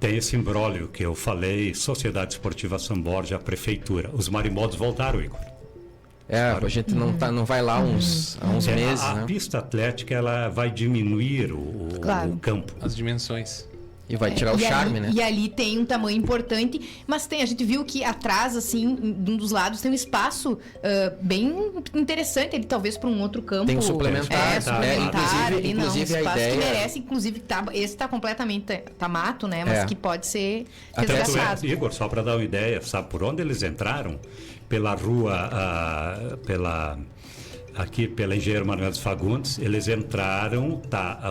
Tem esse imbróglio que eu falei, Sociedade Esportiva São Borja, a prefeitura. Os marimbodos voltaram, Igor. A gente não vai lá há uns meses, A né? pista atlética ela vai diminuir o campo. As dimensões. E vai tirar o charme, né? E ali tem um tamanho importante, mas a gente viu que atrás, assim, de um dos lados tem um espaço bem interessante, ali talvez para um outro campo. Tem um suplementar. Suplementar ali, inclusive um a espaço ideia... que merece, inclusive, esse tá completamente, tá mato, né? Mas que pode ser resgatado. Igor, só para dar uma ideia, sabe por onde eles entraram? Pela rua, aqui pela Engenheiro Manuel dos Fagundes, eles entraram,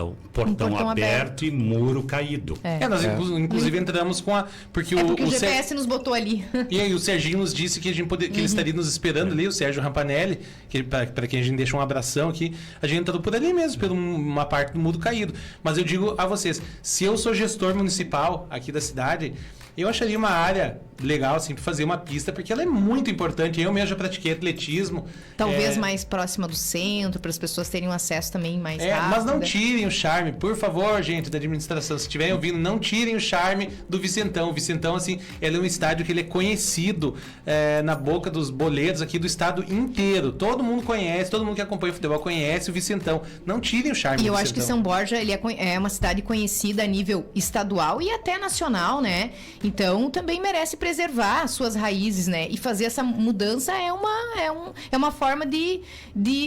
o portão aberto e muro caído. Nós inclusive entramos com a... Porque o GPS nos botou ali. E aí o Serginho nos disse que, que ele estaria nos esperando ali, o Sérgio Rampanelli, para quem a gente deixa um abração aqui, a gente entrou por ali mesmo, por uma parte do muro caído. Mas eu digo a vocês, se eu sou gestor municipal aqui da cidade, eu acharia uma área legal assim para fazer uma pista, porque ela é muito importante. Eu mesmo já pratiquei atletismo. Talvez mais próxima do centro, para as pessoas terem um acesso também mais rápido. Mas não tirem o charme, por favor, gente da administração, se estiverem ouvindo, não tirem o charme do Vicentão. O Vicentão, assim, ele é um estádio que ele é conhecido na boca dos boleiros aqui do estado inteiro. Todo mundo conhece, todo mundo que acompanha o futebol conhece o Vicentão. Não tirem o charme do Vicentão. E eu acho que São Borja ele é uma cidade conhecida a nível estadual e até nacional, né? Então também merece preservar as suas raízes, né? E fazer essa mudança é uma forma de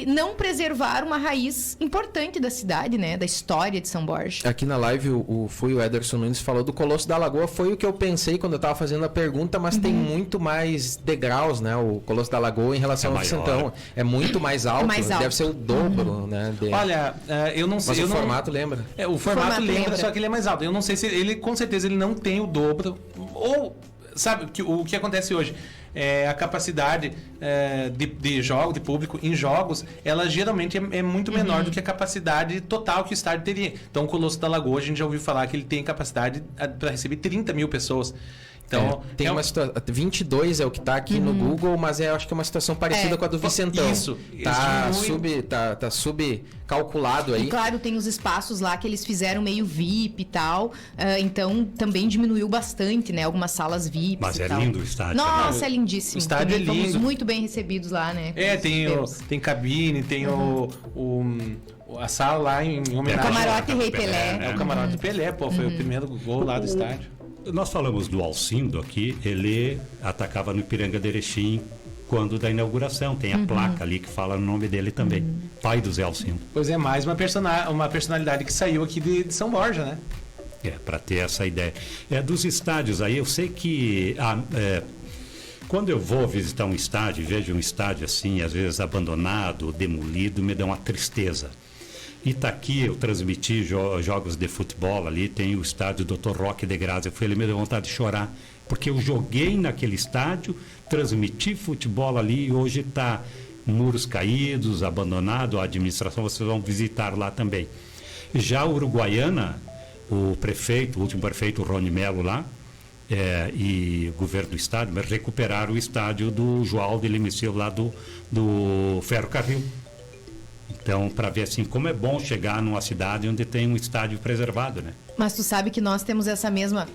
não preservar uma raiz importante da cidade, né? Da história de São Borja. Aqui na live o Ederson Nunes falou do Colosso da Lagoa, foi o que eu pensei quando eu estava fazendo a pergunta, mas tem muito mais degraus, né? O Colosso da Lagoa em relação ao Vicentão. É muito mais alto, deve ser o dobro, né? Olha, eu não sei... Mas o formato lembra? O formato lembra, só que ele é mais alto. Eu não sei se ele, com certeza, ele não tem o dobro. Ou, sabe, o que acontece hoje? A capacidade de jogo, de público em jogos, ela geralmente é muito menor do que a capacidade total que o estádio teria. Então, o Colosso da Lagoa, a gente já ouviu falar que ele tem capacidade para receber 30 mil pessoas. Então, tem uma situação. 22 é o que está aqui no Google, mas acho que é uma situação parecida com a do Vicentão. Isso. Tá subcalculado aí. E claro, tem os espaços lá que eles fizeram meio VIP e tal. Então também diminuiu bastante, né? Algumas salas VIP. Mas é lindo o estádio. Nossa, é lindíssimo. O estádio também é lindo. Fomos muito bem recebidos lá, né? Tem cabine, tem a sala lá em homenagem. O Camarote Rei Pelé. É o Camarote Pelé, foi o primeiro gol lá do estádio. Nós falamos do Alcindo aqui, ele atacava no Ipiranga de Erechim quando da inauguração. Tem a placa ali que fala no nome dele também. Pai do Zé Alcindo. Pois é, mais uma personalidade que saiu aqui de São Borja, né? Para ter essa ideia. Dos estádios aí, eu sei que... quando eu vou visitar um estádio, vejo um estádio assim, às vezes abandonado, demolido, me dá uma tristeza. Itaqui, eu transmiti jogos de futebol ali, tem o estádio Dr. Roque de Graça. Eu fui ali, me deu vontade de chorar, porque eu joguei naquele estádio, transmiti futebol ali e hoje está muros caídos, abandonado, a administração, vocês vão visitar lá também. Já Uruguaiana, o último prefeito, Rony Melo lá, e o governo do estado, mas recuperaram o estádio do João de Limicil lá do Ferrocarril. Então, para ver assim como é bom chegar numa cidade onde tem um estádio preservado, né? Mas tu sabe que nós temos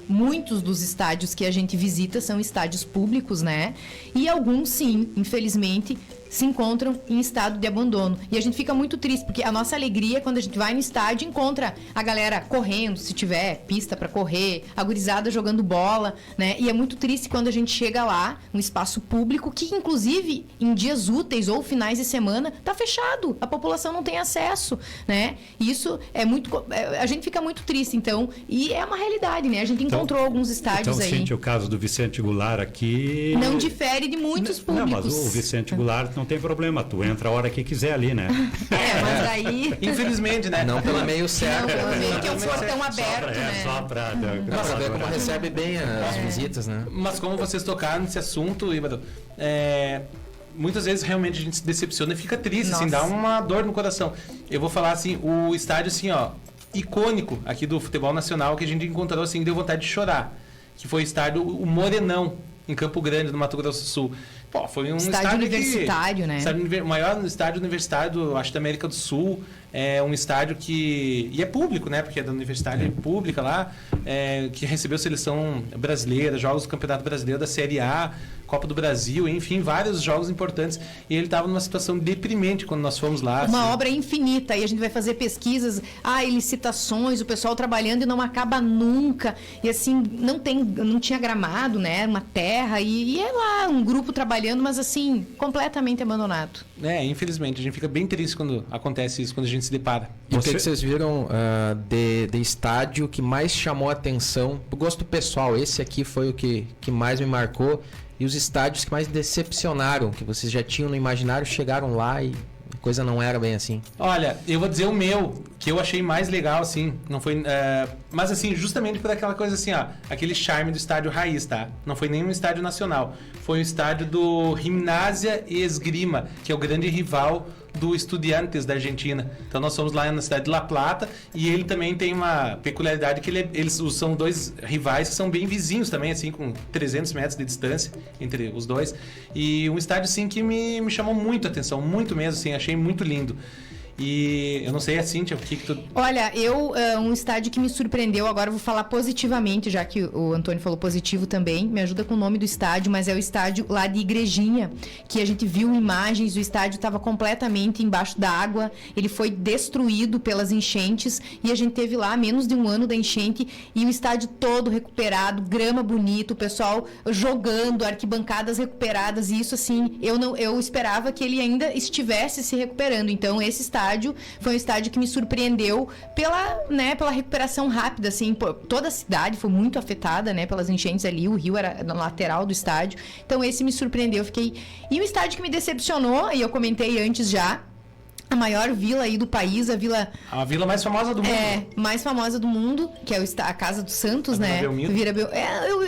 muitos dos estádios que a gente visita são estádios públicos, né? E alguns, sim, infelizmente, se encontram em estado de abandono. E a gente fica muito triste, porque a nossa alegria é quando a gente vai no estádio e encontra a galera correndo, se tiver pista para correr, a gurizada jogando bola, né? E é muito triste quando a gente chega lá, um espaço público, que inclusive em dias úteis ou finais de semana, tá fechado. A população não tem acesso, né? E isso é muito... a gente fica muito triste, então, e é uma realidade, né? A gente encontrou alguns estádios aí. Então, gente, o caso do Vicente Goulart aqui... Não difere de muitos públicos. Não, mas o Vicente Goulart não tem problema, tu entra a hora que quiser ali, né? Mas aí... Infelizmente, né? Não pelo meio certo. Não pelo meio, que é um portão aberto, né? Só pra ver como recebe bem as visitas, né? Mas como vocês tocaram nesse assunto, Ibado, muitas vezes realmente a gente se decepciona e fica triste, assim, dá uma dor no coração. Eu vou falar assim, o estádio assim, icônico aqui do futebol nacional que a gente encontrou assim, deu vontade de chorar, que foi o estádio o Morenão, em Campo Grande, no Mato Grosso do Sul. Pô, foi um estádio universitário, né? O maior estádio universitário, acho, da América do Sul. É um estádio que... E é público, né? Porque é da universidade pública lá, que recebeu seleção brasileira, jogos do Campeonato Brasileiro da Série A, Copa do Brasil, enfim, vários jogos importantes. E ele estava numa situação deprimente quando nós fomos lá. Uma obra infinita. E a gente vai fazer pesquisas, licitações, o pessoal trabalhando e não acaba nunca. E assim, não tinha gramado, né? Uma terra. E é lá, um grupo trabalhando, mas assim, completamente abandonado. Infelizmente. A gente fica bem triste quando acontece isso, quando a gente se depara. E o que vocês viram de estádio que mais chamou a atenção? Do gosto pessoal, esse aqui foi o que mais me marcou. E os estádios que mais decepcionaram, que vocês já tinham no imaginário, chegaram lá e a coisa não era bem assim. Olha, eu vou dizer o meu, que eu achei mais legal, assim, não foi... mas assim, justamente por aquela coisa assim, aquele charme do estádio raiz, tá? Não foi nenhum estádio nacional. Foi o estádio do Gimnasia e Esgrima, que é o grande rival do Estudiantes da Argentina. Então nós fomos lá na cidade de La Plata e ele também tem uma peculiaridade que eles são dois rivais que são bem vizinhos também, assim, com 300 metros de distância entre os dois. E um estádio, assim, que me chamou muito a atenção, muito mesmo, assim, achei muito lindo. E eu não sei, a Cíntia, o que tu... Olha, um estádio que me surpreendeu, agora eu vou falar positivamente, já que o Antônio falou positivo também, me ajuda com o nome do estádio, mas é o estádio lá de Igrejinha, que a gente viu imagens, o estádio estava completamente embaixo da água, ele foi destruído pelas enchentes, e a gente teve lá menos de um ano da enchente, e o estádio todo recuperado, grama bonito, o pessoal jogando, arquibancadas recuperadas, e isso assim, eu esperava que ele ainda estivesse se recuperando, então esse estádio foi um estádio que me surpreendeu pela recuperação rápida, assim, toda a cidade foi muito afetada, né, pelas enchentes ali, o rio era na lateral do estádio, então esse me surpreendeu, E um estádio que me decepcionou, e eu comentei antes já, a maior vila aí do país, a vila mais famosa do mundo. Mais famosa do mundo, que é a Casa dos Santos, né?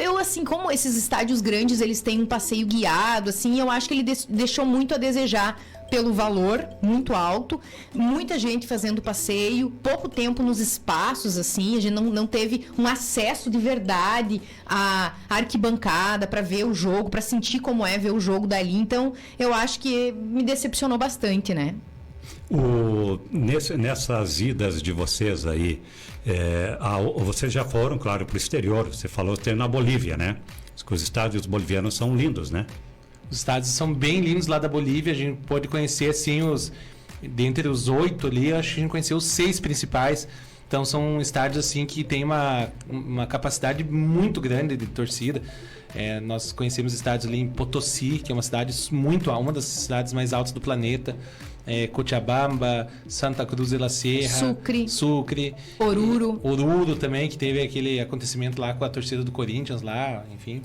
Eu assim, como esses estádios grandes, eles têm um passeio guiado, assim, eu acho que ele deixou muito a desejar pelo valor muito alto, muita gente fazendo passeio, pouco tempo nos espaços, assim, a gente não teve um acesso de verdade à arquibancada para ver o jogo, para sentir como é ver o jogo dali, então eu acho que me decepcionou bastante, né? Nessas idas de vocês aí, vocês já foram, claro, para o exterior, você falou que tem na Bolívia, né? Os estádios bolivianos são lindos, né? Os estádios são bem lindos lá da Bolívia, a gente pode conhecer, assim, dentre os 8 ali, acho que a gente conheceu os 6 principais. Então são estádios, assim, que tem uma capacidade muito grande de torcida. Nós conhecemos estádios ali em Potosí, que é uma das cidades mais altas do planeta. Cochabamba, Santa Cruz de la Sierra, Sucre, Oruro também, que teve aquele acontecimento lá com a torcida do Corinthians lá, enfim.